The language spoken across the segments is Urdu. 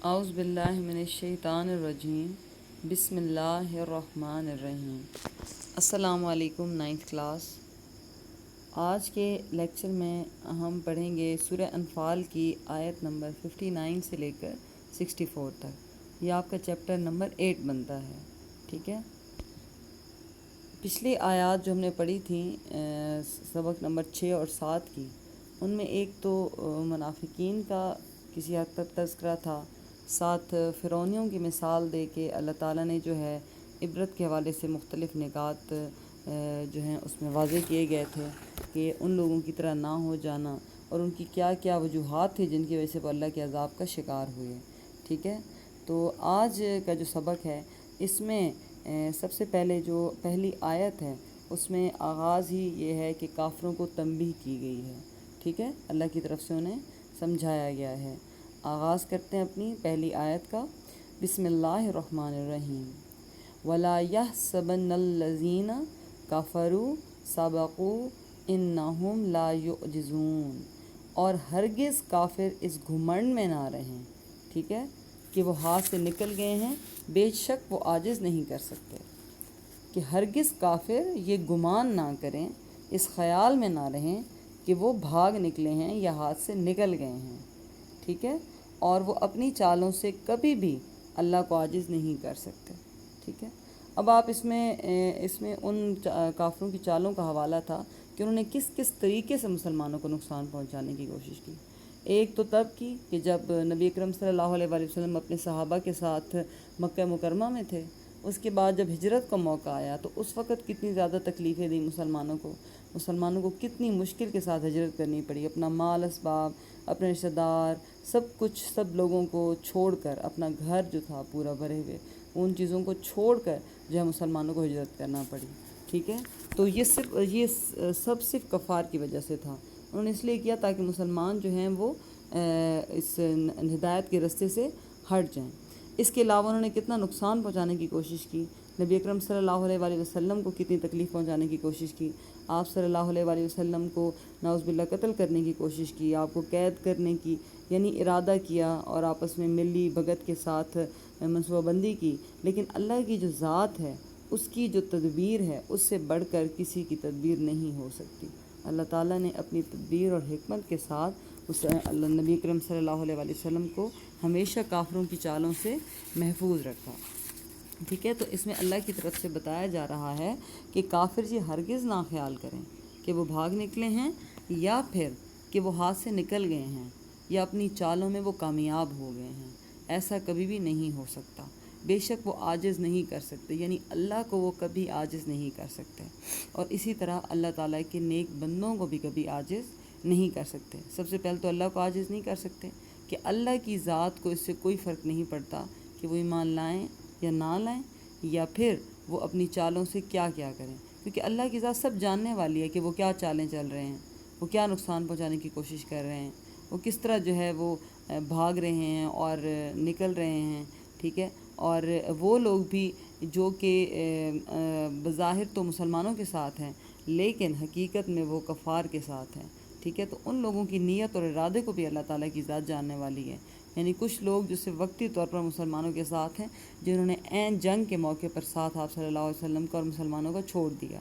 اعوذ باللہ من الشیطان الرجیم بسم اللہ الرحمن الرحیم۔ السلام علیکم نائنتھ کلاس۔ آج کے لیکچر میں ہم پڑھیں گے سورہ انفال کی آیت نمبر 59 سے لے کر 64 تک۔ یہ آپ کا چیپٹر نمبر 8 بنتا ہے، ٹھیک ہے۔ پچھلی آیات جو ہم نے پڑھی تھیں سبق نمبر 6 اور 7 کی، ان میں ایک تو منافقین کا کسی حد تک تذکرہ تھا، ساتھ فرعونیوں کی مثال دے کے اللہ تعالیٰ نے جو ہے عبرت کے حوالے سے مختلف نکات جو ہیں اس میں واضح کیے گئے تھے کہ ان لوگوں کی طرح نہ ہو جانا، اور ان کی کیا کیا وجوہات تھے جن کی وجہ سے وہ اللہ کے عذاب کا شکار ہوئے، ٹھیک ہے۔ تو آج کا جو سبق ہے اس میں سب سے پہلے جو پہلی آیت ہے اس میں آغاز ہی یہ ہے کہ کافروں کو تنبیہ کی گئی ہے، ٹھیک ہے، اللہ کی طرف سے انہیں سمجھایا گیا ہے۔ آغاز کرتے ہیں اپنی پہلی آیت کا، بسم اللہ الرحمن الرحیم۔ وَلَا يَحْسَبَنَّ الَّذِينَ كَفَرُوا سَبَقُوا إِنَّهُمْ لَا يُعْجِزُونَ، اور ہرگز کافر اس گھمنڈ میں نہ رہیں، ٹھیک ہے، کہ وہ ہاتھ سے نکل گئے ہیں، بے شک وہ عاجز نہیں کر سکتے، کہ ہرگز کافر یہ گمان نہ کریں، اس خیال میں نہ رہیں کہ وہ بھاگ نکلے ہیں یا ہاتھ سے نکل گئے ہیں، ٹھیک ہے، اور وہ اپنی چالوں سے کبھی بھی اللہ کو عاجز نہیں کر سکتے، ٹھیک ہے۔ اب آپ اس میں ان کافروں کی چالوں کا حوالہ تھا کہ انہوں نے کس کس طریقے سے مسلمانوں کو نقصان پہنچانے کی کوشش کی۔ ایک تو تب کی کہ جب نبی اکرم صلی اللہ علیہ وآلہ وسلم اپنے صحابہ کے ساتھ مکہ مکرمہ میں تھے، اس کے بعد جب ہجرت کا موقع آیا تو اس وقت کتنی زیادہ تکلیفیں دیں مسلمانوں کو کتنی مشکل کے ساتھ ہجرت کرنی پڑی، اپنا مال اسباب، اپنے رشتہ دار، سب کچھ، سب لوگوں کو چھوڑ کر، اپنا گھر جو تھا پورا بھرے ہوئے، ان چیزوں کو چھوڑ کر جو ہے مسلمانوں کو ہجرت کرنا پڑی، ٹھیک ہے۔ تو یہ سب صرف کفار کی وجہ سے تھا، انہوں نے اس لیے کیا تاکہ مسلمان جو ہیں وہ اس ہدایت کے رستے سے ہٹ جائیں۔ اس کے علاوہ انہوں نے کتنا نقصان پہنچانے کی کوشش کی، نبی اکرم صلی اللہ علیہ وآلہ وسلم کو کتنی تکلیف پہنچانے کی کوشش کی، آپ صلی اللہ علیہ وآلہ وسلم کو نعوذ باللہ قتل کرنے کی کوشش کی، آپ کو قید کرنے کی یعنی ارادہ کیا، اور آپس میں ملی بھگت کے ساتھ منصوبہ بندی کی، لیکن اللہ کی جو ذات ہے، اس کی جو تدبیر ہے، اس سے بڑھ کر کسی کی تدبیر نہیں ہو سکتی۔ اللہ تعالیٰ نے اپنی تدبیر اور حکمت کے ساتھ اللہ نبی اکرم صلی اللہ علیہ وآلہ وسلم کو ہمیشہ کافروں کی چالوں سے محفوظ رکھا، ٹھیک ہے۔ تو اس میں اللہ کی طرف سے بتایا جا رہا ہے کہ کافر جی ہرگز نہ خیال کریں کہ وہ بھاگ نکلے ہیں یا پھر کہ وہ ہاتھ سے نکل گئے ہیں یا اپنی چالوں میں وہ کامیاب ہو گئے ہیں، ایسا کبھی بھی نہیں ہو سکتا۔ بے شک وہ عاجز نہیں کر سکتے، یعنی اللہ کو وہ کبھی عاجز نہیں کر سکتے، اور اسی طرح اللہ تعالیٰ کے نیک بندوں کو بھی کبھی عاجز نہیں کر سکتے۔ سب سے پہلے تو اللہ کو عاجز نہیں کر سکتے کہ اللہ کی ذات کو اس سے کوئی فرق نہیں پڑتا کہ وہ ایمان لائیں یا نہ لائیں، یا پھر وہ اپنی چالوں سے کیا کیا کریں، کیونکہ اللہ کی ذات سب جاننے والی ہے کہ وہ کیا چالیں چل رہے ہیں، وہ کیا نقصان پہنچانے کی کوشش کر رہے ہیں، وہ کس طرح جو ہے وہ بھاگ رہے ہیں اور نکل رہے ہیں، ٹھیک ہے۔ اور وہ لوگ بھی جو کہ بظاہر تو مسلمانوں کے ساتھ ہیں لیکن حقیقت میں وہ کفار کے ساتھ ہیں، ٹھیک ہے۔ تو ان لوگوں کی نیت اور ارادے کو بھی اللہ تعالیٰ کی ذات جاننے والی ہے، یعنی کچھ لوگ جو صرف وقتی طور پر مسلمانوں کے ساتھ ہیں، جنہوں نے عین جنگ کے موقع پر ساتھ آپ صلی اللہ علیہ وسلم کو اور مسلمانوں کو چھوڑ دیا،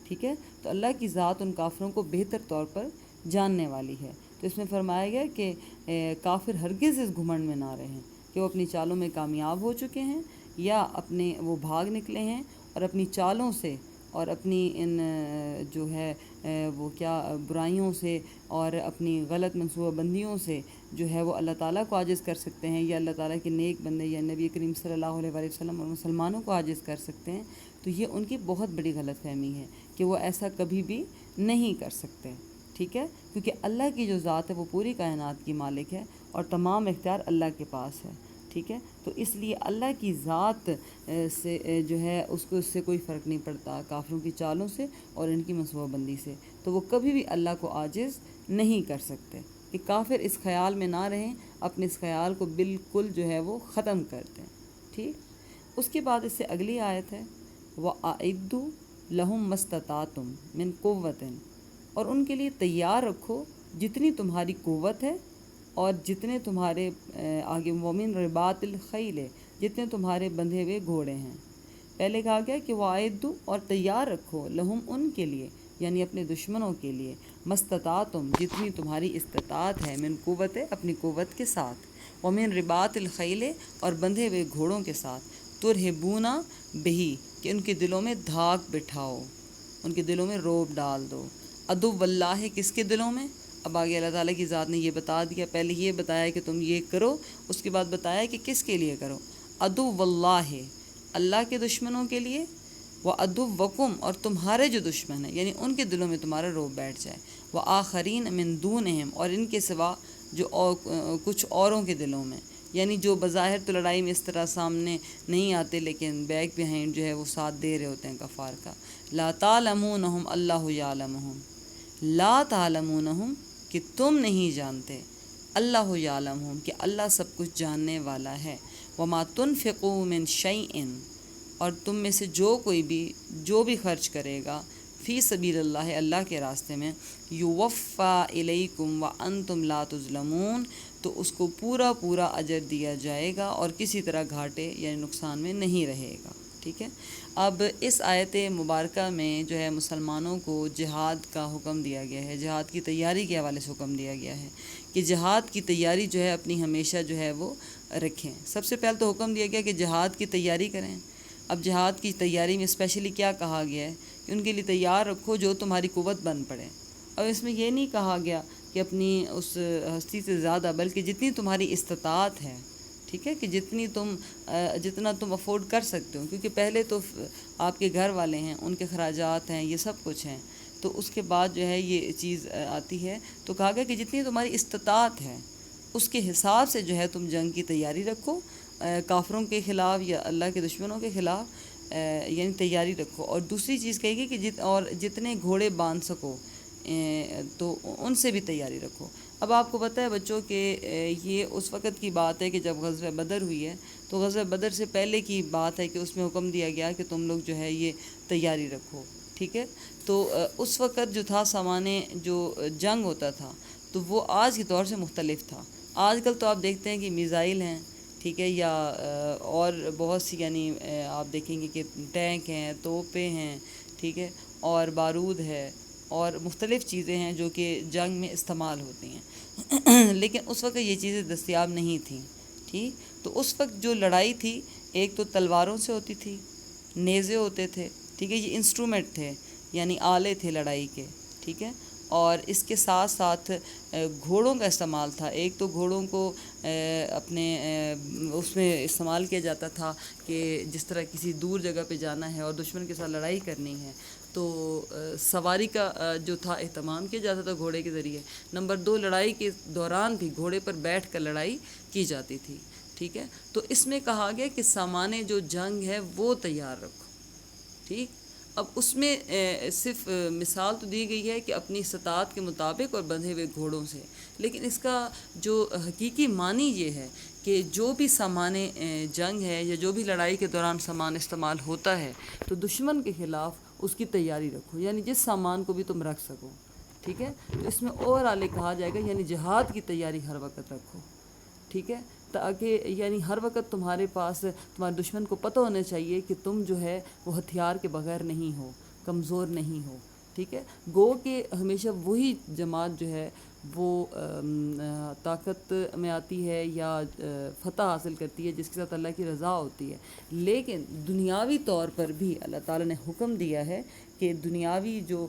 ٹھیک ہے۔ تو اللہ کی ذات ان کافروں کو بہتر طور پر جاننے والی ہے۔ تو اس میں فرمایا گیا کہ کافر ہرگز اس گھمنڈ میں نہ رہیں کہ وہ اپنی چالوں میں کامیاب ہو چکے ہیں یا اپنے وہ بھاگ نکلے ہیں، اور اپنی چالوں سے اور اپنی ان جو ہے وہ کیا برائیوں سے اور اپنی غلط منصوبہ بندیوں سے جو ہے وہ اللہ تعالیٰ کو عاجز کر سکتے ہیں، یا اللہ تعالیٰ کے نیک بندے یا نبی کریم صلی اللہ علیہ وآلہ وسلم اور مسلمانوں کو عاجز کر سکتے ہیں، تو یہ ان کی بہت بڑی غلط فہمی ہے کہ وہ ایسا کبھی بھی نہیں کر سکتے، ٹھیک ہے، کیونکہ اللہ کی جو ذات ہے وہ پوری کائنات کی مالک ہے اور تمام اختیار اللہ کے پاس ہے، ٹھیک ہے۔ تو اس لیے اللہ کی ذات سے جو ہے اس سے کوئی فرق نہیں پڑتا کافروں کی چالوں سے اور ان کی منصوبہ بندی سے، تو وہ کبھی بھی اللہ کو عاجز نہیں کر سکتے، کہ کافر اس خیال میں نہ رہیں، اپنے اس خیال کو بالکل جو ہے وہ ختم کر دیں، ٹھیک۔ اس کے بعد اس سے اگلی آیت ہے، وَأَعِدُّوا لَهُم مَّا اسْتَطَعْتُم مِّن قُوَّةٍ، اور ان کے لیے تیار رکھو جتنی تمہاری قوت ہے اور جتنے تمہارے آگے ومن رباط الخیل، جتنے تمہارے بندھے ہوئے گھوڑے ہیں۔ پہلے کہا گیا کہ وَأَعِدُّوا، اور تیار رکھو، لہم، ان کے لیے، یعنی اپنے دشمنوں کے لیے، مستطاعتم، جتنی تمہاری استطاعت ہے، من قوت، اپنی قوت کے ساتھ، ومن رباط الخیل، اور بندھے ہوئے گھوڑوں کے ساتھ، ترہبون بہی، کہ ان کے دلوں میں دھاک بٹھاؤ، ان کے دلوں میں روب ڈال دو۔ عدو اللہ، کس کے دلوں میں؟ اب آگے اللہ تعالیٰ کی ذات نے یہ بتا دیا، پہلے یہ بتایا کہ تم یہ کرو، اس کے بعد بتایا کہ کس کے لیے کرو۔ عدو اللہ، اللہ کے دشمنوں کے لیے، وعدوکم، اور تمہارے جو دشمن ہیں، یعنی ان کے دلوں میں تمہارا روب بیٹھ جائے، وآخرین من دونہم، اور ان کے سوا جو کچھ اوروں کے دلوں میں، یعنی جو بظاہر تو لڑائی میں اس طرح سامنے نہیں آتے لیکن بیک بہائنڈ جو ہے وہ ساتھ دے رہے ہوتے ہیں کفار کا۔ لا تعلمونہم اللہ یعلمہم، لا تعلمونہم، کہ تم نہیں جانتے، اللہ یعلمہم، کہ اللہ سب کچھ جاننے والا ہے، وما تنفقوا من شیء، اور تم میں سے جو بھی خرچ کرے گا، فی سبیل اللہ، اللہ کے راستے میں، یوفا الیکم وانتم لا تظلمون، تو اس کو پورا پورا اجر دیا جائے گا اور کسی طرح گھاٹے یعنی نقصان میں نہیں رہے گا۔ ٹھیک ہے، اب اس آیت مبارکہ میں جو ہے مسلمانوں کو جہاد کا حکم دیا گیا ہے، جہاد کی تیاری کے حوالے سے حکم دیا گیا ہے کہ جہاد کی تیاری جو ہے اپنی ہمیشہ جو ہے وہ رکھیں۔ سب سے پہلے تو حکم دیا گیا کہ جہاد کی تیاری کریں۔ اب جہاد کی تیاری میں اسپیشلی کیا کہا گیا ہے کہ ان کے لیے تیار رکھو جو تمہاری قوت بن پڑے۔ اور اس میں یہ نہیں کہا گیا کہ اپنی اس ہستی سے زیادہ، بلکہ جتنی تمہاری استطاعت ہے، ٹھیک ہے، کہ جتنا تم افورڈ کر سکتے ہو، کیونکہ پہلے تو آپ کے گھر والے ہیں، ان کے خراجات ہیں، یہ سب کچھ ہیں، تو اس کے بعد جو ہے یہ چیز آتی ہے، تو کہا گیا کہ جتنی تمہاری استطاعت ہے اس کے حساب سے جو ہے تم جنگ کی تیاری رکھو، کافروں کے خلاف یا اللہ کے دشمنوں کے خلاف یعنی تیاری رکھو۔ اور دوسری چیز کہے گی کہ جتنے گھوڑے باندھ سکو تو ان سے بھی تیاری رکھو۔ اب آپ کو پتہ ہے بچوں کہ یہ اس وقت کی بات ہے کہ جب غزوہ بدر ہوئی ہے، تو غزوہ بدر سے پہلے کی بات ہے کہ اس میں حکم دیا گیا کہ تم لوگ جو ہے یہ تیاری رکھو، ٹھیک ہے۔ تو اس وقت جو تھا سامان جو جنگ ہوتا تھا تو وہ آج کے دور سے مختلف تھا۔ آج کل تو آپ دیکھتے ہیں کہ میزائل ہیں، ٹھیک ہے، یا اور بہت سی یعنی آپ دیکھیں گے کہ ٹینک ہیں، توپیں ہیں، ٹھیک ہے، اور بارود ہے اور مختلف چیزیں ہیں جو کہ جنگ میں استعمال ہوتی ہیں لیکن اس وقت یہ چیزیں دستیاب نہیں تھیں، ٹھیک۔ تو اس وقت جو لڑائی تھی ایک تو تلواروں سے ہوتی تھی، نیزے ہوتے تھے، ٹھیک ہے، یہ انسٹرومنٹ تھے یعنی آلے تھے لڑائی کے، ٹھیک ہے، اور اس کے ساتھ ساتھ گھوڑوں کا استعمال تھا۔ ایک تو گھوڑوں کو اپنے اس میں استعمال کیا جاتا تھا کہ جس طرح کسی دور جگہ پہ جانا ہے اور دشمن کے ساتھ لڑائی کرنی ہے تو سواری کا جو تھا اہتمام کیا جاتا تھا گھوڑے کے ذریعے۔ نمبر 2، لڑائی کے دوران بھی گھوڑے پر بیٹھ کر لڑائی کی جاتی تھی، ٹھیک ہے۔ تو اس میں کہا گیا کہ سامان جو جنگ ہے وہ تیار رکھو، ٹھیک۔ اب اس میں صرف مثال تو دی گئی ہے کہ اپنی استطاعت کے مطابق اور بندھے ہوئے گھوڑوں سے، لیکن اس کا جو حقیقی معنی یہ ہے کہ جو بھی سامان جنگ ہے یا جو بھی لڑائی کے دوران سامان استعمال ہوتا ہے تو دشمن کے خلاف اس کی تیاری رکھو، یعنی جس سامان کو بھی تم رکھ سکو، ٹھیک ہے۔ تو اس میں اور آلے کہا جائے گا یعنی جہاد کی تیاری ہر وقت رکھو، ٹھیک ہے، تاکہ یعنی ہر وقت تمہارے پاس تمہارے دشمن کو پتہ ہونا چاہیے کہ تم جو ہے وہ ہتھیار کے بغیر نہیں ہو، کمزور نہیں ہو، ٹھیک ہے۔ گو کہ ہمیشہ وہی جماعت جو ہے وہ طاقت میں آتی ہے یا فتح حاصل کرتی ہے جس کے ساتھ اللہ کی رضا ہوتی ہے، لیکن دنیاوی طور پر بھی اللہ تعالیٰ نے حکم دیا ہے کہ دنیاوی جو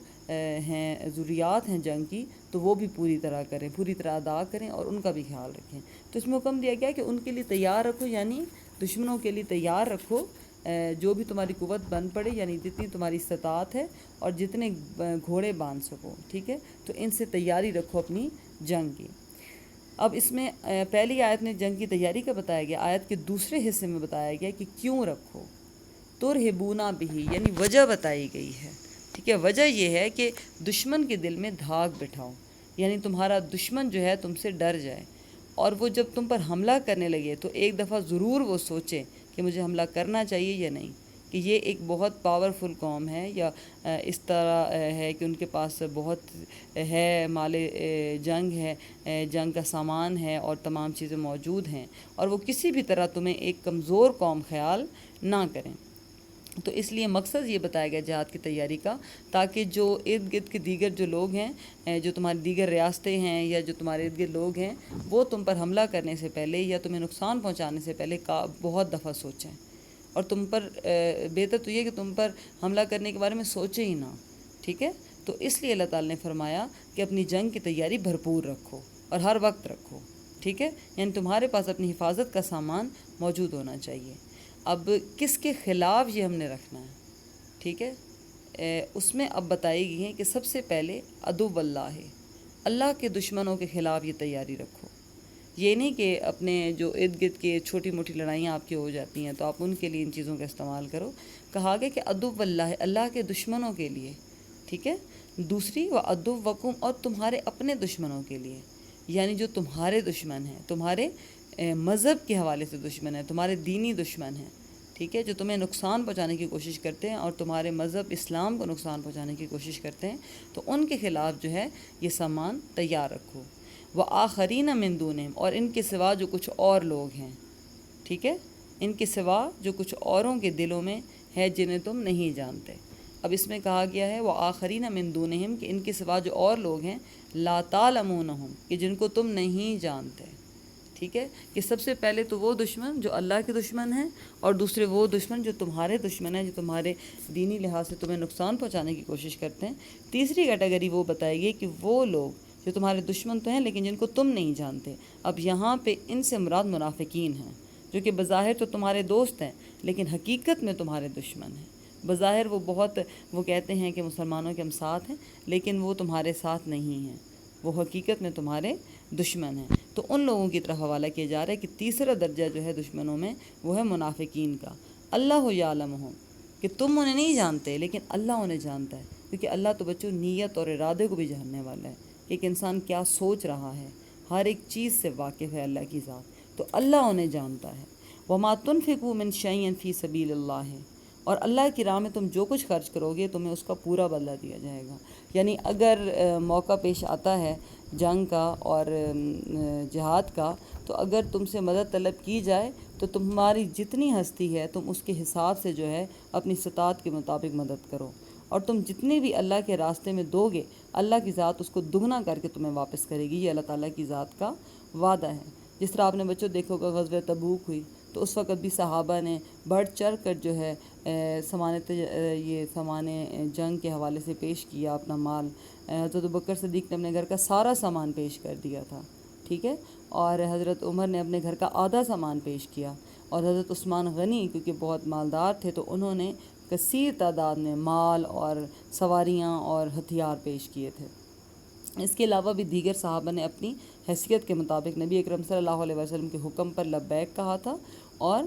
ہیں ضروریات ہیں جنگ کی تو وہ بھی پوری طرح کریں، پوری طرح ادا کریں اور ان کا بھی خیال رکھیں۔ تو اس میں حکم دیا گیا کہ ان کے لیے تیار رکھو، یعنی دشمنوں کے لیے تیار رکھو جو بھی تمہاری قوت بن پڑے، یعنی جتنی تمہاری استطاعت ہے اور جتنے گھوڑے باندھ سکو، ٹھیک ہے، تو ان سے تیاری رکھو اپنی جنگ کی۔ اب اس میں پہلی آیت میں جنگ کی تیاری کا بتایا گیا، آیت کے دوسرے حصے میں بتایا گیا کہ کیوں رکھو، ترہبونا بہی، یعنی وجہ بتائی گئی ہے، ٹھیک ہے۔ وجہ یہ ہے کہ دشمن کے دل میں دھاک بٹھاؤ، یعنی تمہارا دشمن جو ہے تم سے ڈر جائے، اور وہ جب تم پر حملہ کرنے لگے تو ایک دفعہ ضرور وہ سوچے کہ مجھے حملہ کرنا چاہیے یا نہیں، کہ یہ ایک بہت پاورفل قوم ہے، یا اس طرح ہے کہ ان کے پاس بہت ہے، مال جنگ ہے، جنگ کا سامان ہے اور تمام چیزیں موجود ہیں، اور وہ کسی بھی طرح تمہیں ایک کمزور قوم خیال نہ کریں۔ تو اس لیے مقصد یہ بتایا گیا جہاد کی تیاری کا، تاکہ جو ارد گرد کے دیگر جو لوگ ہیں، جو تمہاری دیگر ریاستیں ہیں یا جو تمہارے ارد گرد لوگ ہیں، وہ تم پر حملہ کرنے سے پہلے یا تمہیں نقصان پہنچانے سے پہلے بہت دفعہ سوچیں، اور تم پر بہتر تو یہ کہ تم پر حملہ کرنے کے بارے میں سوچیں ہی نہ، ٹھیک ہے۔ تو اس لیے اللہ تعالیٰ نے فرمایا کہ اپنی جنگ کی تیاری بھرپور رکھو اور ہر وقت رکھو، ٹھیک ہے، یعنی تمہارے پاس اپنی حفاظت کا سامان موجود ہونا چاہیے۔ اب کس کے خلاف یہ ہم نے رکھنا ہے، ٹھیک ہے، اس میں اب بتائی گئی ہیں کہ سب سے پہلے عدو اللہ ہے، اللہ کے دشمنوں کے خلاف یہ تیاری رکھو۔ یہ نہیں کہ اپنے جو ارد گرد کے چھوٹی موٹی لڑائیاں آپ کی ہو جاتی ہیں تو آپ ان کے لیے ان چیزوں کا استعمال کرو، کہا گیا کہ عدو اللہ ہے، اللہ کے دشمنوں کے لیے، ٹھیک ہے۔ دوسری وہ عدو وکم، اور تمہارے اپنے دشمنوں کے لیے، یعنی جو تمہارے دشمن ہیں، تمہارے مذہب کے حوالے سے دشمن ہیں، تمہارے دینی دشمن ہیں، ٹھیک ہے، جو تمہیں نقصان پہنچانے کی کوشش کرتے ہیں اور تمہارے مذہب اسلام کو نقصان پہنچانے کی کوشش کرتے ہیں، تو ان کے خلاف جو ہے یہ سامان تیار رکھو۔ وآخرین من دونہم، اور ان کے سوا جو کچھ اور لوگ ہیں، ٹھیک ہے، ان کے سوا جو کچھ اوروں کے دلوں میں ہے جنہیں تم نہیں جانتے۔ اب اس میں کہا گیا ہے وآخرین من دونہم، کہ ان کے سوا جو اور لوگ ہیں، لا تعلمونہم، کہ جن کو تم نہیں جانتے، ٹھیک ہے، کہ سب سے پہلے تو وہ دشمن جو اللہ کے دشمن ہیں، اور دوسرے وہ دشمن جو تمہارے دشمن ہیں، جو تمہارے دینی لحاظ سے تمہیں نقصان پہنچانے کی کوشش کرتے ہیں۔ تیسری کیٹیگری وہ بتائی گئی کہ وہ لوگ جو تمہارے دشمن تو ہیں لیکن جن کو تم نہیں جانتے۔ اب یہاں پہ ان سے مراد منافقین ہیں، جو کہ بظاہر تو تمہارے دوست ہیں لیکن حقیقت میں تمہارے دشمن ہیں۔ بظاہر وہ کہتے ہیں کہ مسلمانوں کے ہم ساتھ ہیں، لیکن وہ تمہارے ساتھ نہیں ہیں، وہ حقیقت میں تمہارے دشمن ہیں۔ تو ان لوگوں کی طرف حوالہ کیا جا رہا ہے کہ تیسرا درجہ جو ہے دشمنوں میں وہ ہے منافقین کا۔ اللہ یعلمہم، کہ تم انہیں نہیں جانتے لیکن اللہ انہیں جانتا ہے، کیونکہ اللہ تو بچوں نیت اور ارادے کو بھی جاننے والا ہے کہ ایک انسان کیا سوچ رہا ہے، ہر ایک چیز سے واقف ہے اللہ کی ذات، تو اللہ انہیں جانتا ہے۔ وما تنفقوا من شیء فی سبیل اللہ، اور اللہ کی راہ میں تم جو کچھ خرچ کرو گے تمہیں اس کا پورا بدلہ دیا جائے گا۔ یعنی اگر موقع پیش آتا ہے جنگ کا اور جہاد کا، تو اگر تم سے مدد طلب کی جائے تو تمہاری جتنی ہستی ہے تم اس کے حساب سے جو ہے اپنی استطاعت کے مطابق مدد کرو، اور تم جتنی بھی اللہ کے راستے میں دو گے اللہ کی ذات اس کو دگنا کر کے تمہیں واپس کرے گی۔ یہ اللہ تعالیٰ کی ذات کا وعدہ ہے۔ جس طرح آپ نے بچوں دیکھو گا غزوہ تبوک ہوئی تو اس وقت بھی صحابہ نے بڑھ چڑھ کر جو ہے سامان جنگ کے حوالے سے پیش کیا اپنا مال۔ حضرت ابوبکر صدیق نے اپنے گھر کا سارا سامان پیش کر دیا تھا، ٹھیک ہے، اور حضرت عمر نے اپنے گھر کا آدھا سامان پیش کیا، اور حضرت عثمان غنی کیونکہ بہت مالدار تھے تو انہوں نے کثیر تعداد میں مال اور سواریاں اور ہتھیار پیش کیے تھے۔ اس کے علاوہ بھی دیگر صحابہ نے اپنی حیثیت کے مطابق نبی اکرم صلی اللہ علیہ وسلم کے حکم پر لبیک کہا تھا اور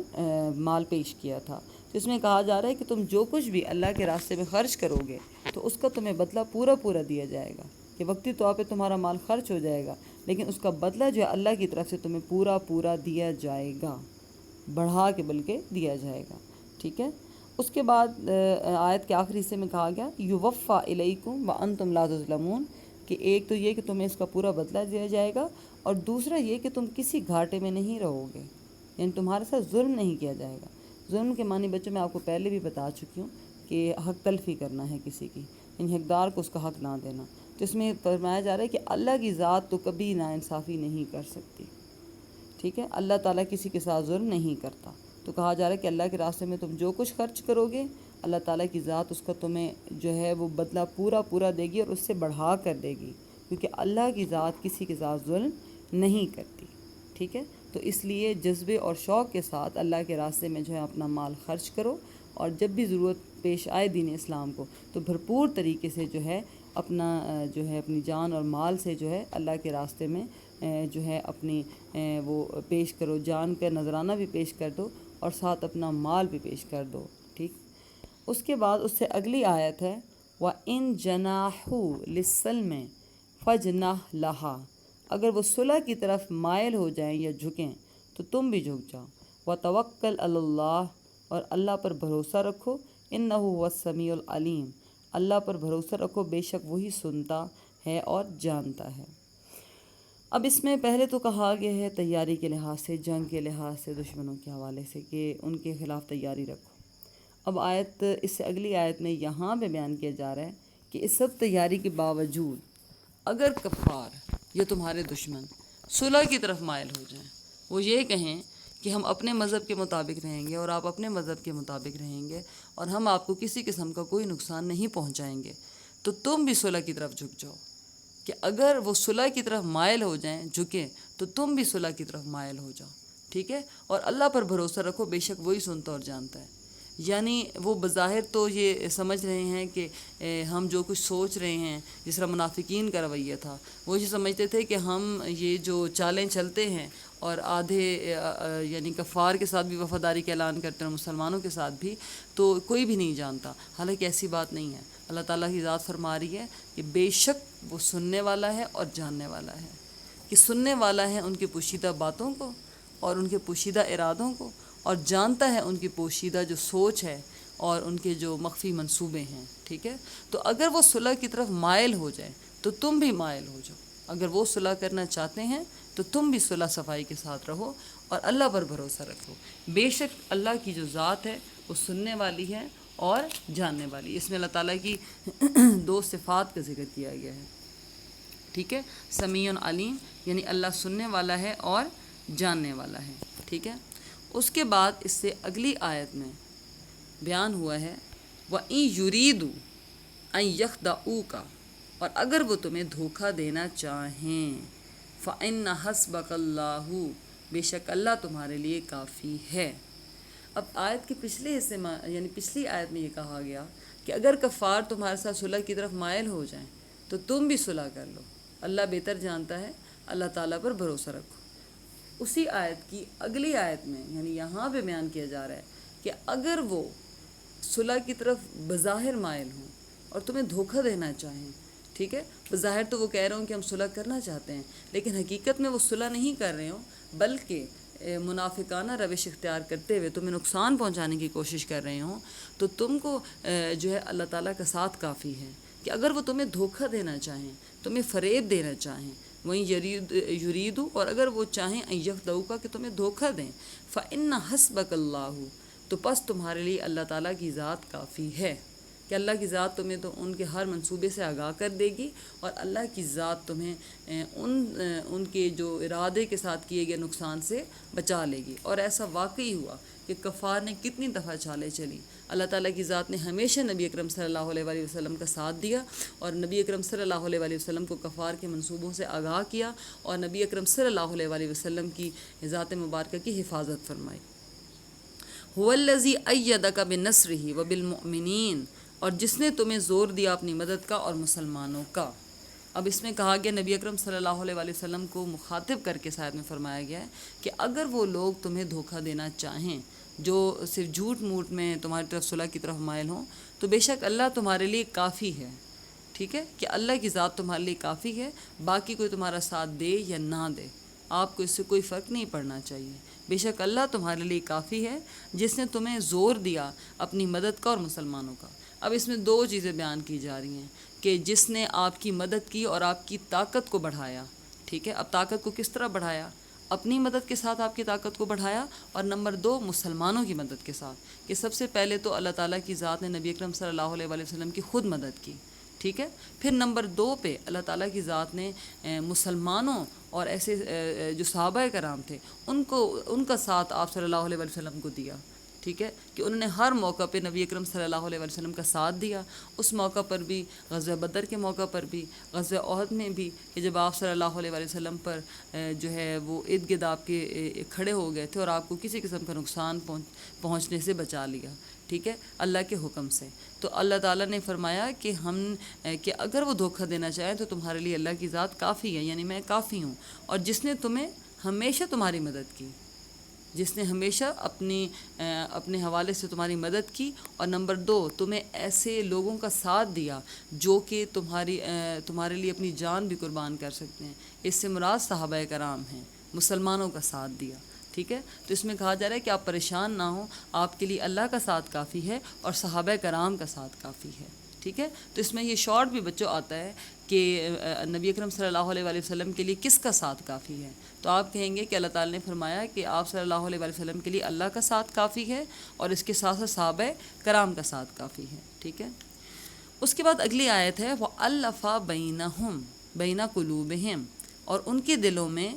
مال پیش کیا تھا۔ تو اس میں کہا جا رہا ہے کہ تم جو کچھ بھی اللہ کے راستے میں خرچ کرو گے تو اس کا تمہیں بدلہ پورا دیا جائے گا، کہ وقتی طور پہ تمہارا مال خرچ ہو جائے گا لیکن اس کا بدلہ جو ہے اللہ کی طرف سے تمہیں پورا دیا جائے گا، بڑھا کے بلکہ دیا جائے گا، ٹھیک ہے۔ اس کے بعد آیت کے آخری حصے میں کہا گیا یوفا الیکم وانتم لا تظلمون، کہ ایک تو یہ کہ تمہیں اس کا پورا بدلہ دیا جائے گا، اور دوسرا یہ کہ تم کسی گھاٹے میں نہیں رہو گے، یعنی تمہارے ساتھ ظلم نہیں کیا جائے گا۔ ظلم کے معنی بچوں میں آپ کو پہلے بھی بتا چکی ہوں کہ حق تلفی کرنا ہے کسی کی، یعنی حقدار کو اس کا حق نہ دینا۔ تو اس میں فرمایا جا رہا ہے کہ اللہ کی ذات تو کبھی ناانصافی نہیں کر سکتی، ٹھیک ہے، اللہ تعالیٰ کسی کے ساتھ ظلم نہیں کرتا۔ تو کہا جا رہا ہے کہ اللہ کے راستے میں تم جو کچھ خرچ کرو گے اللہ تعالیٰ کی ذات اس کا تمہیں جو ہے وہ بدلہ پورا دے گی اور اس سے بڑھا کر دے گی، کیونکہ اللہ کی ذات کسی کے ساتھ ظلم نہیں کرتی، ٹھیک ہے۔ تو اس لیے جذبے اور شوق کے ساتھ اللہ کے راستے میں جو ہے اپنا مال خرچ کرو، اور جب بھی ضرورت پیش آئے دین اسلام کو تو بھرپور طریقے سے جو ہے اپنی جان اور مال سے جو ہے اللہ کے راستے میں جو ہے اپنی وہ پیش کرو، جان کا نذرانہ بھی پیش کر دو اور ساتھ اپنا مال بھی پیش کر دو، ٹھیک۔ اس کے بعد اس سے اگلی آیت ہے وَإِن جَنَاحُوا لِلسَّلْمِ فَاجْنَحْ لَهَا، اگر وہ صلح کی طرف مائل ہو جائیں یا جھکیں تو تم بھی جھک جاؤ۔ وَتَوَکَّلْ عَلَى اللَّهِ، اور اللہ پر بھروسہ رکھو، انہ هو السمیع العلیم، اللہ پر بھروسہ رکھو، بے شک وہی سنتا ہے اور جانتا ہے۔ اب اس میں پہلے تو کہا گیا ہے تیاری کے لحاظ سے، جنگ کے لحاظ سے، دشمنوں کے حوالے سے کہ ان کے خلاف تیاری رکھو۔ اب اس سے اگلی آیت میں یہاں پہ بیان کیا جا رہا ہے کہ اس سب تیاری کے باوجود اگر کفار یا تمہارے دشمن صلح کی طرف مائل ہو جائیں، وہ یہ کہیں کہ ہم اپنے مذہب کے مطابق رہیں گے اور آپ اپنے مذہب کے مطابق رہیں گے اور ہم آپ کو کسی قسم کا کوئی نقصان نہیں پہنچائیں گے، تو تم بھی صلح کی طرف جھک جاؤ۔ کہ اگر وہ صلح کی طرف مائل ہو جائیں، جھکیں، تو تم بھی صلح کی طرف مائل ہو جاؤ، ٹھیک ہے؟ اور اللہ پر بھروسہ رکھو، بے شک وہی سنتا اور جانتا ہے۔ یعنی وہ بظاہر تو یہ سمجھ رہے ہیں کہ ہم جو کچھ سوچ رہے ہیں، جس طرح منافقین کا رویہ تھا، وہ یہ سمجھتے تھے کہ ہم یہ جو چالیں چلتے ہیں اور آدھے یعنی کفار کے ساتھ بھی وفاداری کا اعلان کرتے ہیں اور مسلمانوں کے ساتھ بھی، تو کوئی بھی نہیں جانتا۔ حالانکہ ایسی بات نہیں ہے۔ اللہ تعالیٰ کی ذات فرما رہی ہے کہ بے شک وہ سننے والا ہے اور جاننے والا ہے، کہ سننے والا ہے ان کی پوشیدہ باتوں کو اور ان کے پوشیدہ ارادوں کو، اور جانتا ہے ان کی پوشیدہ جو سوچ ہے اور ان کے جو مخفی منصوبے ہیں، ٹھیک ہے؟ تو اگر وہ صلح کی طرف مائل ہو جائے تو تم بھی مائل ہو جاؤ۔ اگر وہ صلح کرنا چاہتے ہیں تو تم بھی صلح صفائی کے ساتھ رہو اور اللہ پر بھروسہ رکھو۔ بے شک اللہ کی جو ذات ہے وہ سننے والی ہے اور جاننے والی۔ اس میں اللہ تعالیٰ کی دو صفات کا ذکر کیا گیا ہے، ٹھیک ہے؟ سمیع علیم، یعنی اللہ سننے والا ہے اور جاننے والا ہے، ٹھیک ہے؟ اس کے بعد اس سے اگلی آیت میں بیان ہوا ہے وَإِن يُرِيدُوا أَن يَخْدَعُوكَ، اور اگر وہ تمہیں دھوکہ دینا چاہیں، فَإِنَّ حَسْبَكَ اللَّهُ، بے شک اللہ تمہارے لیے کافی ہے۔ اب آیت کے پچھلے حصے میں، یعنی پچھلی آیت میں یہ کہا گیا کہ اگر کفار تمہارے ساتھ صلح کی طرف مائل ہو جائیں تو تم بھی صلح کر لو، اللہ بہتر جانتا ہے، اللہ تعالیٰ پر بھروسہ رکھو۔ اسی آیت کی اگلی آیت میں، یعنی یہاں پہ بیان کیا جا رہا ہے کہ اگر وہ صلح کی طرف بظاہر مائل ہوں اور تمہیں دھوکہ دینا چاہیں، ٹھیک ہے؟ بظاہر تو وہ کہہ رہے ہوں کہ ہم صلح کرنا چاہتے ہیں، لیکن حقیقت میں وہ صلح نہیں کر رہے ہوں، بلکہ منافقانہ روش اختیار کرتے ہوئے تمہیں نقصان پہنچانے کی کوشش کر رہے ہوں، تو تم کو جو ہے اللہ تعالیٰ کا ساتھ کافی ہے کہ اگر وہ تمہیں دھوکہ دینا چاہیں، تمہیں فریب دینا چاہیں، وہیں یریدو، اور اگر وہ چاہیں ان یخدعوک کہ تمہیں دھوکہ دیں، فإن حسبک اللہ، تو پس تمہارے لیے اللہ تعالیٰ کی ذات کافی ہے، کہ اللہ کی ذات تمہیں تو ان کے ہر منصوبے سے آگاہ کر دے گی، اور اللہ کی ذات تمہیں ان کے جو ارادے کے ساتھ کیے گئے نقصان سے بچا لے گی۔ اور ایسا واقعی ہوا کہ کفار نے کتنی دفعہ چالیں چلی، اللہ تعالیٰ کی ذات نے ہمیشہ نبی اکرم صلی اللہ علیہ وآلہ وسلم کا ساتھ دیا، اور نبی اکرم صلی اللہ علیہ وآلہ وسلم کو کفار کے منصوبوں سے آگاہ کیا، اور نبی اکرم صلی اللہ علیہ وآلہ وسلم کی ذات مبارکہ کی حفاظت فرمائی۔ هو الذی ایدک بنصرہ وبالمؤمنین، اور جس نے تمہیں زور دیا اپنی مدد کا اور مسلمانوں کا۔ اب اس میں کہا گیا، نبی اکرم صلی اللہ علیہ وآلہ وسلم کو مخاطب کر کے شاید میں فرمایا گیا ہے کہ اگر وہ لوگ تمہیں دھوکہ دینا چاہیں، جو صرف جھوٹ موٹ میں تمہاری طرف صلح کی طرف مائل ہوں، تو بے شک اللہ تمہارے لیے کافی ہے، ٹھیک ہے؟ کہ اللہ کی ذات تمہارے لیے کافی ہے، باقی کوئی تمہارا ساتھ دے یا نہ دے، آپ کو اس سے کوئی فرق نہیں پڑنا چاہیے۔ بے شک اللہ تمہارے لیے کافی ہے، جس نے تمہیں زور دیا اپنی مدد کا اور مسلمانوں کا۔ اب اس میں دو چیزیں بیان کی جا رہی ہیں کہ جس نے آپ کی مدد کی اور آپ کی طاقت کو بڑھایا، ٹھیک ہے؟ اب طاقت کو کس طرح بڑھایا؟ اپنی مدد کے ساتھ آپ کی طاقت کو بڑھایا، اور نمبر دو مسلمانوں کی مدد کے ساتھ، کہ سب سے پہلے تو اللہ تعالیٰ کی ذات نے نبی اکرم صلی اللہ علیہ وآلہ وسلم کی خود مدد کی، ٹھیک ہے؟ پھر نمبر دو پہ اللہ تعالیٰ کی ذات نے مسلمانوں اور ایسے جو صحابہ کرام تھے ان کا ساتھ آپ صلی اللہ علیہ وآلہ وسلم کو دیا، ٹھیک ہے؟ کہ انہوں نے ہر موقع پہ نبی اکرم صلی اللہ علیہ وآلہ وسلم کا ساتھ دیا، اس موقع پر بھی، غزوہ بدر کے موقع پر بھی، غزوہ احد میں بھی، کہ جب آپ صلی اللہ علیہ وآلہ وسلم پر جو ہے وہ ارد گرد آپ کے کھڑے ہو گئے تھے اور آپ کو کسی قسم کا نقصان پہنچنے سے بچا لیا، ٹھیک ہے؟ اللہ کے حکم سے۔ تو اللہ تعالیٰ نے فرمایا کہ اگر وہ دھوکہ دینا چاہیں تو تمہارے لیے اللہ کی ذات کافی ہے، یعنی میں کافی ہوں، اور جس نے تمہیں ہمیشہ تمہاری مدد کی، جس نے ہمیشہ اپنے حوالے سے تمہاری مدد کی، اور نمبر دو تمہیں ایسے لوگوں کا ساتھ دیا جو کہ تمہارے لیے اپنی جان بھی قربان کر سکتے ہیں۔ اس سے مراد صحابہ کرام ہیں، مسلمانوں کا ساتھ دیا، ٹھیک ہے، تو اس میں کہا جا رہا ہے کہ آپ پریشان نہ ہوں، آپ کے لیے اللہ کا ساتھ کافی ہے اور صحابہ کرام کا ساتھ کافی ہے، ٹھیک ہے۔ تو اس میں یہ شارٹ بھی بچوں آتا ہے کہ نبی اکرم صلی اللہ علیہ وآلہ وسلم کے لیے کس کا ساتھ کافی ہے، تو آپ کہیں گے کہ اللہ تعالیٰ نے فرمایا کہ آپ صلی اللہ علیہ وآلہ وسلم کے لیے اللہ کا ساتھ کافی ہے اور اس کے ساتھ ساتھ صحابہ کرام کا ساتھ کافی ہے، ٹھیک ہے۔ اس کے بعد اگلی آیت ہے وَأَلَّفَ بَيْنَهُمْ بَيْنَ قُلُوبِهِمْ، اور ان کے دلوں میں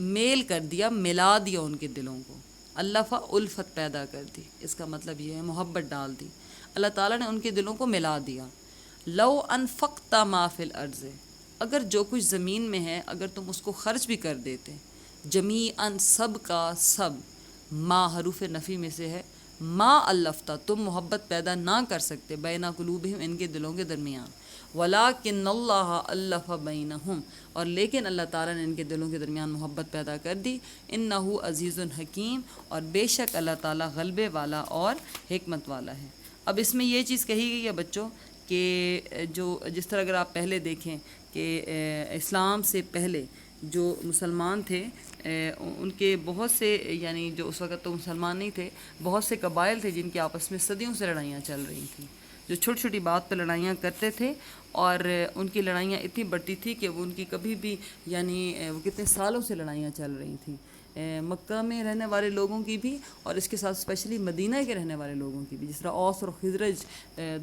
میل کر دیا، ملا دیا ان کے دلوں کو، الفا الفت پیدا کر دی، اس کا مطلب یہ ہے محبت ڈال دی، اللہ تعالیٰ نے ان کے دلوں کو ملا دیا۔ لو انفقت ما فی الارض، اگر جو کچھ زمین میں ہے اگر تم اس کو خرچ بھی کر دیتے، جمیعاً سب کا سب، ما حروف نفی میں سے ہے، ما الفتا تم محبت پیدا نہ کر سکتے، بین قلوبہم ان کے دلوں کے درمیان، ولیکن اللہ الف بینہم، اور لیکن اللہ تعالیٰ نے ان کے دلوں کے درمیان محبت پیدا کر دی، انہ عزیز حکیم، اور بے شک اللہ تعالیٰ غلبے والا اور حکمت والا ہے۔ اب اس میں یہ چیز کہی گئی ہے بچوں کہ جس طرح اگر آپ پہلے دیکھیں کہ اسلام سے پہلے جو مسلمان تھے ان کے بہت سے، یعنی جو اس وقت تو مسلمان نہیں تھے، بہت سے قبائل تھے جن کی آپس میں صدیوں سے لڑائیاں چل رہی تھیں، جو چھوٹی چھوٹی بات پہ لڑائیاں کرتے تھے، اور ان کی لڑائیاں اتنی بڑھتی تھی کہ وہ ان کی کبھی بھی، یعنی وہ کتنے سالوں سے لڑائیاں چل رہی تھیں، مکہ میں رہنے والے لوگوں کی بھی اور اس کے ساتھ اسپیشلی مدینہ کے رہنے والے لوگوں کی بھی، جس طرح اوس اور خزرج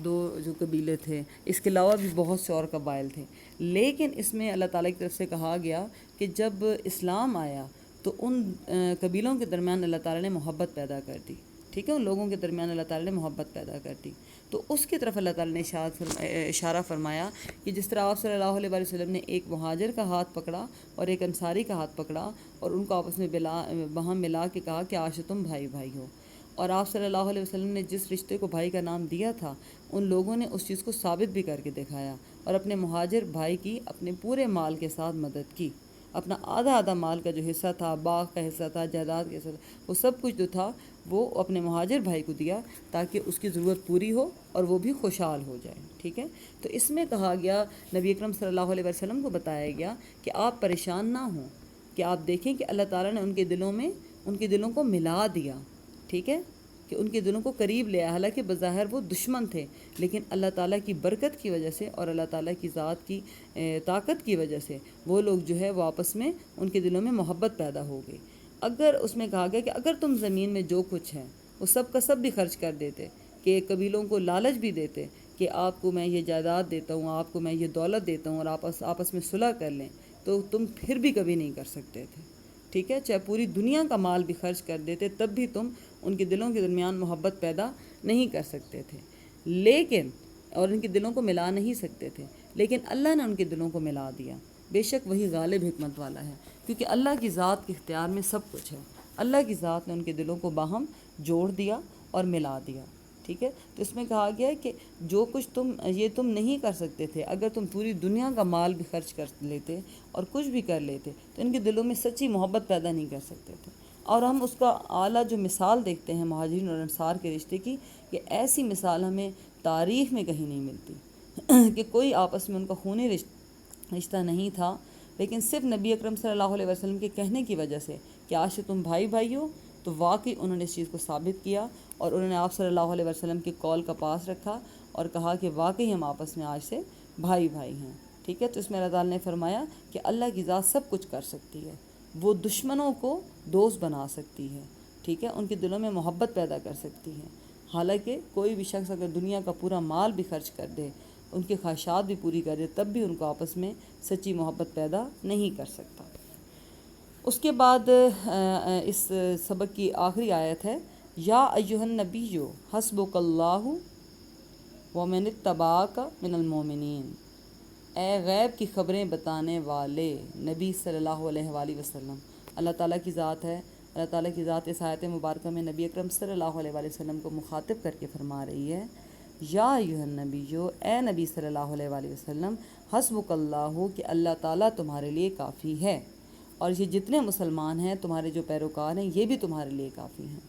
دو جو قبیلے تھے، اس کے علاوہ بھی بہت سے اور قبائل تھے۔ لیکن اس میں اللہ تعالیٰ کی طرف سے کہا گیا کہ جب اسلام آیا تو ان قبیلوں کے درمیان اللہ تعالیٰ نے محبت پیدا کر دی، ٹھیک ہے، ان لوگوں کے درمیان اللہ تعالیٰ نے محبت پیدا کر دی، تو اس کی طرف اللہ تعالیٰ نے اشارہ فرمایا کہ جس طرح آپ صلی اللہ علیہ وسلم نے ایک مہاجر کا ہاتھ پکڑا اور ایک انصاری کا ہاتھ پکڑا اور ان کو آپس میں وہاں ملا کے کہا کہ آج تم بھائی بھائی ہو، اور آپ صلی اللہ علیہ وسلم نے جس رشتے کو بھائی کا نام دیا تھا ان لوگوں نے اس چیز کو ثابت بھی کر کے دکھایا، اور اپنے مہاجر بھائی کی اپنے پورے مال کے ساتھ مدد کی، اپنا آدھا مال کا جو حصہ تھا، باغ کا حصہ تھا، جائیداد کا حصہ تھا، وہ سب کچھ جو تھا وہ اپنے مہاجر بھائی کو دیا تاکہ اس کی ضرورت پوری ہو اور وہ بھی خوشحال ہو جائے، ٹھیک ہے۔ تو اس میں کہا گیا، نبی اکرم صلی اللہ علیہ وسلم کو بتایا گیا کہ آپ پریشان نہ ہوں، کہ آپ دیکھیں کہ اللہ تعالیٰ نے ان کے دلوں کو ملا دیا، ٹھیک ہے، کہ ان کے دلوں کو قریب لے آیا، حالانکہ بظاہر وہ دشمن تھے، لیکن اللہ تعالیٰ کی برکت کی وجہ سے اور اللہ تعالیٰ کی ذات کی طاقت کی وجہ سے وہ لوگ جو ہے وہ آپس میں ان کے دلوں میں محبت پیدا ہو گئی۔ اگر اس میں کہا گیا کہ اگر تم زمین میں جو کچھ ہے وہ سب کا سب بھی خرچ کر دیتے، کہ قبیلوں کو لالچ بھی دیتے کہ آپ کو میں یہ جائیداد دیتا ہوں، آپ کو میں یہ دولت دیتا ہوں، اور آپس میں صلح کر لیں، تو تم پھر بھی کبھی نہیں کر سکتے تھے، ٹھیک ہے، چاہے پوری دنیا کا مال بھی خرچ کر دیتے تب بھی تم ان کے دلوں کے درمیان محبت پیدا نہیں کر سکتے تھے، لیکن اور ان کے دلوں کو ملا نہیں سکتے تھے، لیکن اللہ نے ان کے دلوں کو ملا دیا، بے شک وہی غالب حکمت والا ہے، کیونکہ اللہ کی ذات کے اختیار میں سب کچھ ہے، اللہ کی ذات نے ان کے دلوں کو باہم جوڑ دیا اور ملا دیا، ٹھیک ہے۔ تو اس میں کہا گیا ہے کہ جو کچھ تم نہیں کر سکتے تھے، اگر تم پوری دنیا کا مال بھی خرچ کر لیتے اور کچھ بھی کر لیتے تو ان کے دلوں میں سچی محبت پیدا نہیں کر سکتے تھے، اور ہم اس کا اعلیٰ جو مثال دیکھتے ہیں مہاجرین اور انصار کے رشتے کی، کہ ایسی مثال ہمیں تاریخ میں کہیں نہیں ملتی کہ کوئی آپس میں ان کا خونی رشتہ نہیں تھا، لیکن صرف نبی اکرم صلی اللہ علیہ وسلم کے کہنے کی وجہ سے کہ آج سے تم بھائی بھائی ہو، تو واقعی انہوں نے اس چیز کو ثابت کیا، اور انہوں نے آپ صلی اللہ علیہ وسلم کے قول کا پاس رکھا اور کہا کہ واقعی ہم آپس میں آج سے بھائی بھائی ہیں، ٹھیک ہے۔ تو اس میں اللہ تعالیٰ نے فرمایا کہ اللہ کی ذات سب کچھ کر سکتی ہے، وہ دشمنوں کو دوست بنا سکتی ہے، ٹھیک ہے، ان کے دلوں میں محبت پیدا کر سکتی ہے، حالانکہ کوئی بھی شخص اگر دنیا کا پورا مال بھی خرچ کر دے، ان کی خواہشات بھی پوری کر دے، تب بھی ان کو آپس میں سچی محبت پیدا نہیں کر سکتا۔ اس کے بعد اس سبق کی آخری آیت ہے یا ایھا النبی حسبک اللہ ومن اتبعک من المؤمنین، اے غیب کی خبریں بتانے والے نبی صلی اللہ علیہ وآلہ وسلم، اللہ تعالیٰ کی ذات ہے، اللہ تعالیٰ کی ذات اس آیت مبارکہ میں نبی اکرم صلی اللہ علیہ وآلہ وسلم کو مخاطب کر کے فرما رہی ہے، یا ایھا النبی، اے نبی صلی اللہ علیہ وآلہ وسلم، حسبک اللہ، کہ اللہ تعالیٰ تمہارے لیے کافی ہے، اور یہ جتنے مسلمان ہیں تمہارے جو پیروکار ہیں یہ بھی تمہارے لیے کافی ہیں،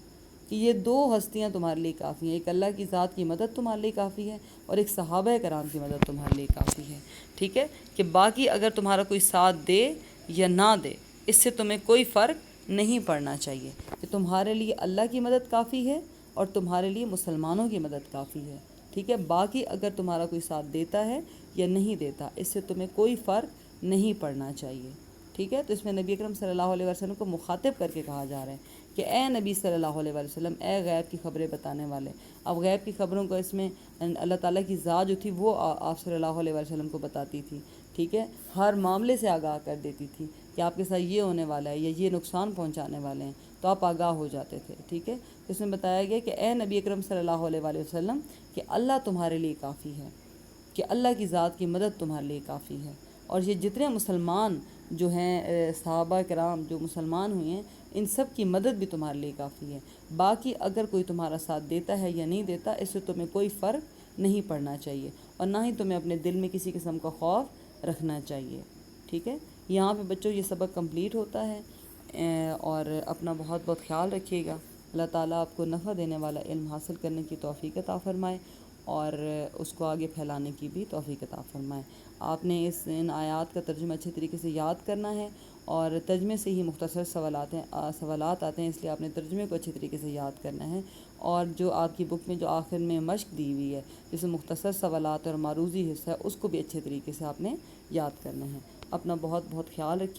کہ یہ دو ہستیاں تمہارے لیے کافی ہیں، ایک اللہ کی ذات کی مدد تمہارے لیے کافی ہے اور ایک صحابہ کرام کی مدد تمہارے لیے کافی ہے، ٹھیک ہے، کہ باقی اگر تمہارا کوئی ساتھ دے یا نہ دے اس سے تمہیں کوئی فرق نہیں پڑھنا چاہیے، کہ تمہارے لیے اللہ کی مدد کافی ہے اور تمہارے لیے مسلمانوں کی مدد کافی ہے، ٹھیک ہے۔ باقی اگر تمہارا کوئی ساتھ دیتا ہے یا نہیں دیتا، اس سے تمہیں کوئی فرق نہیں پڑنا چاہیے، ٹھیک ہے۔ تو اس میں نبی اکرم صلی اللہ علیہ وسلم کو مخاطب کر کے کہا جا رہا ہے کہ اے نبی صلی اللہ علیہ وسلم، اے غیب کی خبریں بتانے والے۔ اب غیب کی خبروں کو اس میں اللہ تعالیٰ کی ذات جو تھی وہ آپ صلی اللہ علیہ وسلم کو بتاتی تھی، ٹھیک ہے، ہر معاملے سے آگاہ کر دیتی تھی کہ آپ کے ساتھ یہ ہونے والا ہے یا یہ نقصان پہنچانے والے ہیں، تو آپ آگاہ ہو جاتے تھے، ٹھیک ہے۔ اس میں بتایا گیا کہ اے نبی اکرم صلی اللہ علیہ وآلہ وسلم، کہ اللہ تمہارے لیے کافی ہے، کہ اللہ کی ذات کی مدد تمہارے لیے کافی ہے۔ اور یہ جتنے مسلمان جو ہیں صحابہ کرام جو مسلمان ہوئے ہیں، ان سب کی مدد بھی تمہارے لیے کافی ہے۔ باقی اگر کوئی تمہارا ساتھ دیتا ہے یا نہیں دیتا، اس سے تمہیں کوئی فرق نہیں پڑنا چاہیے، اور نہ ہی تمہیں اپنے دل میں کسی قسم کا خوف رکھنا چاہیے، ٹھیک ہے۔ یہاں پہ بچوں یہ سبق کمپلیٹ ہوتا ہے، اور اپنا بہت بہت خیال رکھیے گا۔ اللہ تعالیٰ آپ کو نفع دینے والا علم حاصل کرنے کی توفیق عطا فرمائے، اور اس کو آگے پھیلانے کی بھی توفیق عطا فرمائے۔ آپ نے ان آیات کا ترجمہ اچھے طریقے سے یاد کرنا ہے، اور ترجمے سے ہی مختصر سوالات آتے ہیں، اس لیے آپ نے ترجمے کو اچھے طریقے سے یاد کرنا ہے۔ اور جو آپ کی بک میں جو آخر میں مشق دی ہوئی ہے، جسے مختصر سوالات اور معروضی حصہ ہے، اس کو بھی اچھے طریقے سے آپ نے یاد کرنا ہے۔ اپنا بہت بہت خیال رکھیے۔